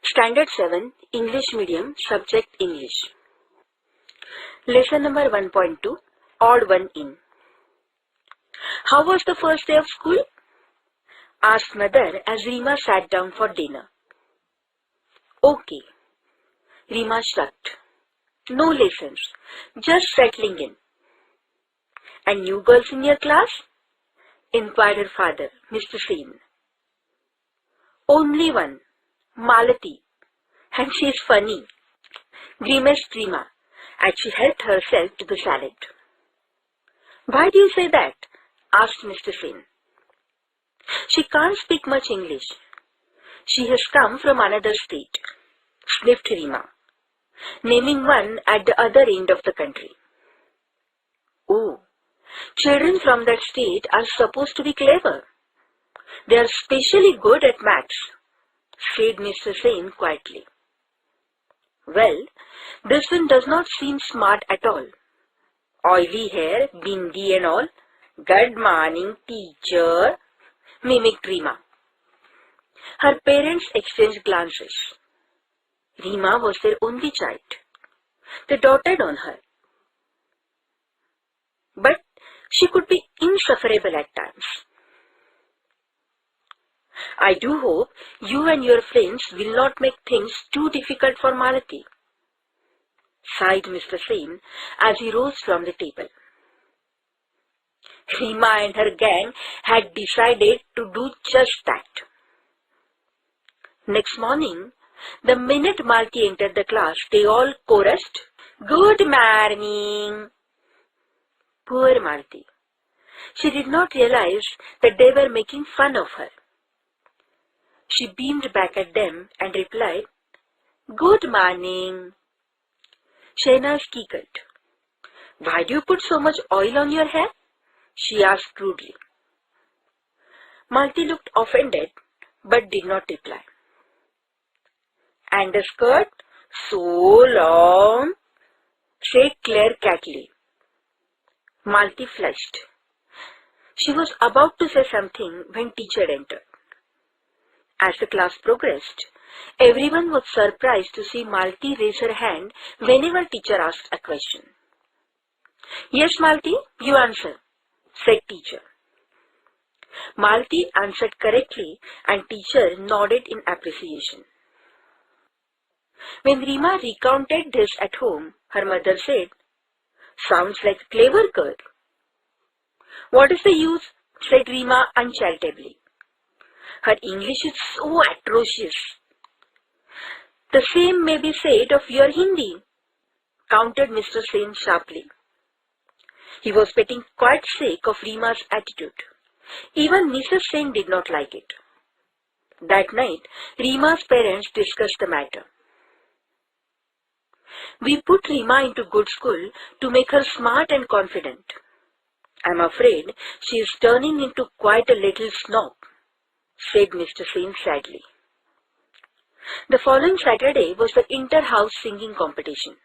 Standard 7, English Medium, Subject English. Lesson number 1.2, Odd One In. How was the first day of school? Asked mother as Reema sat down for dinner. Okay. Reema shrugged. No lessons, just settling in. And new girls in your class? Inquired her father, Mr. Sen. Only one, Malati, and she is funny, grimaced Reema as she helped herself to the salad. Why do you say that? Asked Mr. Sen. She can't speak much English. She has come from another state, sniffed Reema, naming one at the other end of the country. Oh, children from that state are supposed to be clever. They are specially good at maths, said Mr. Sen quietly. Well, this one does not seem smart at all. Oily hair, bindi and all. Good morning, teacher, mimicked Reema. Her parents exchanged glances. Reema was their only child. They doted on her. But she could be insufferable at times. I do hope you and your friends will not make things too difficult for Malati, sighed Mr. Sen as he rose from the table. Reema and her gang had decided to do just that. Next morning, the minute Malati entered the class, they all chorused, "Good morning." Poor Malati. She did not realize that they were making fun of her. She beamed back at them and replied, "Good morning." Shehnaz giggled. "Why do you put so much oil on your hair?" she asked rudely. Malati looked offended but did not reply. "And the skirt? So long," said Claire catly. Malati flushed. She was about to say something when teacher entered. As the class progressed, everyone was surprised to see Malati raise her hand whenever teacher asked a question. "Yes, Malati, you answer," said teacher. Malati answered correctly and teacher nodded in appreciation. When Reema recounted this at home, her mother said, "Sounds like a clever girl." "What is the use?" said Reema uncharitably. "Her English is so atrocious." "The same may be said of your Hindi," countered Mr. Sen sharply. He was getting quite sick of Reema's attitude. Even Mrs. Sen did not like it. That night, Reema's parents discussed the matter. "We put Reema into good school to make her smart and confident. I'm afraid she is turning into quite a little snob," said Mr. Sen sadly. The following Saturday was the inter-house singing competition.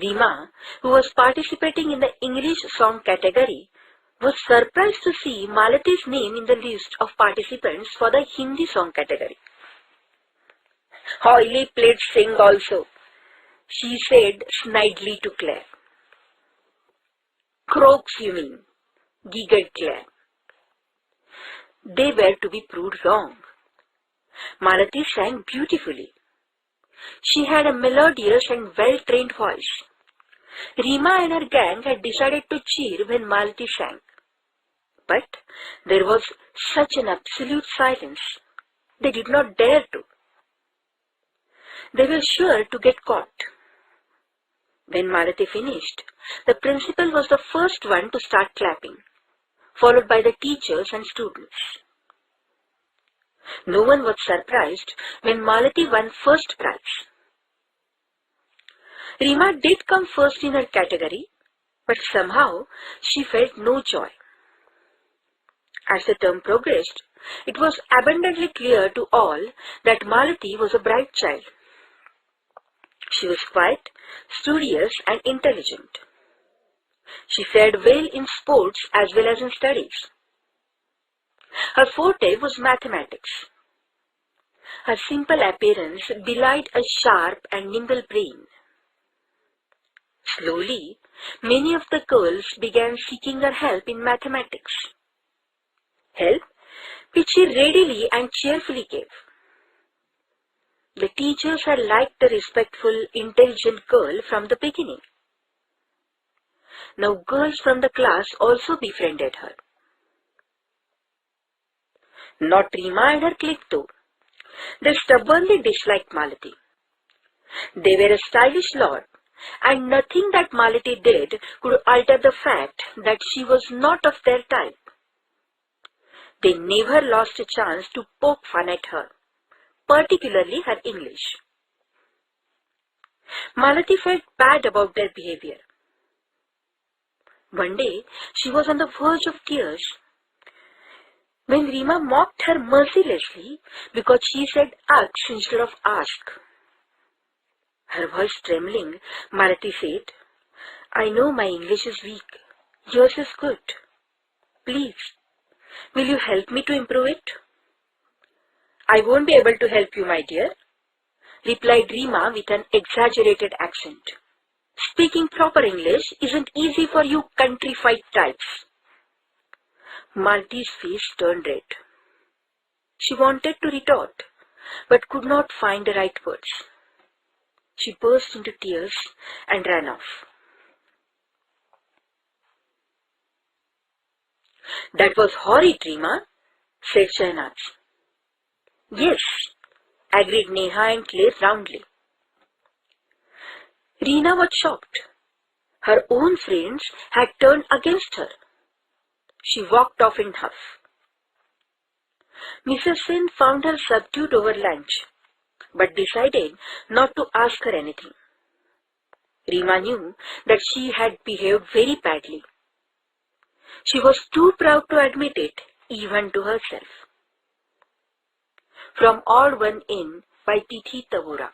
Reema, who was participating in the English song category, was surprised to see Malati's name in the list of participants for the Hindi song category. "Oily played sing also," she said snidely to Claire. "Croaks, you mean," giggled Claire. They were to be proved wrong. Malati sang beautifully. She had a melodious and well-trained voice. Reema and her gang had decided to cheer when Malati sang. But there was such an absolute silence. They did not dare to. They were sure to get caught. When Malati finished, the principal was the first one to start clapping, followed by the teachers and students. No one was surprised when Malati won first prize. Reema did come first in her category, but somehow she felt no joy. As the term progressed, it was abundantly clear to all that Malati was a bright child. She was quiet, studious, and intelligent. She fared well in sports as well as in studies. Her forte was mathematics. Her simple appearance belied a sharp and nimble brain. Slowly, many of the girls began seeking her help in mathematics. Help which she readily and cheerfully gave. The teachers had liked the respectful, intelligent girl from the beginning. Now girls from the class also befriended her. Not Rima and her clique though. They stubbornly disliked Malati. They were a stylish lot, and nothing that Malati did could alter the fact that she was not of their type. They never lost a chance to poke fun at her, particularly her English. Malati felt bad about their behavior. One day, she was on the verge of tears when Rima mocked her mercilessly because she said ask instead of ask. Her voice trembling, Malati said, I know my English is weak. Yours is good. Please, will you help me to improve it? I won't be able to help you, my dear, replied Rima with an exaggerated accent. Speaking proper English isn't easy for you countrified types. Malati's face turned red. She wanted to retort, but could not find the right words. She burst into tears and ran off. That was horrid, Rima, said Shahnaz. Yes, agreed Neha and Claire roundly. Reena was shocked. Her own friends had turned against her. She walked off in huff. Mrs. Sen found her subdued over lunch, but decided not to ask her anything. Rima knew that she had behaved very badly. She was too proud to admit it, even to herself. From Odd One In by Tithi Tabora.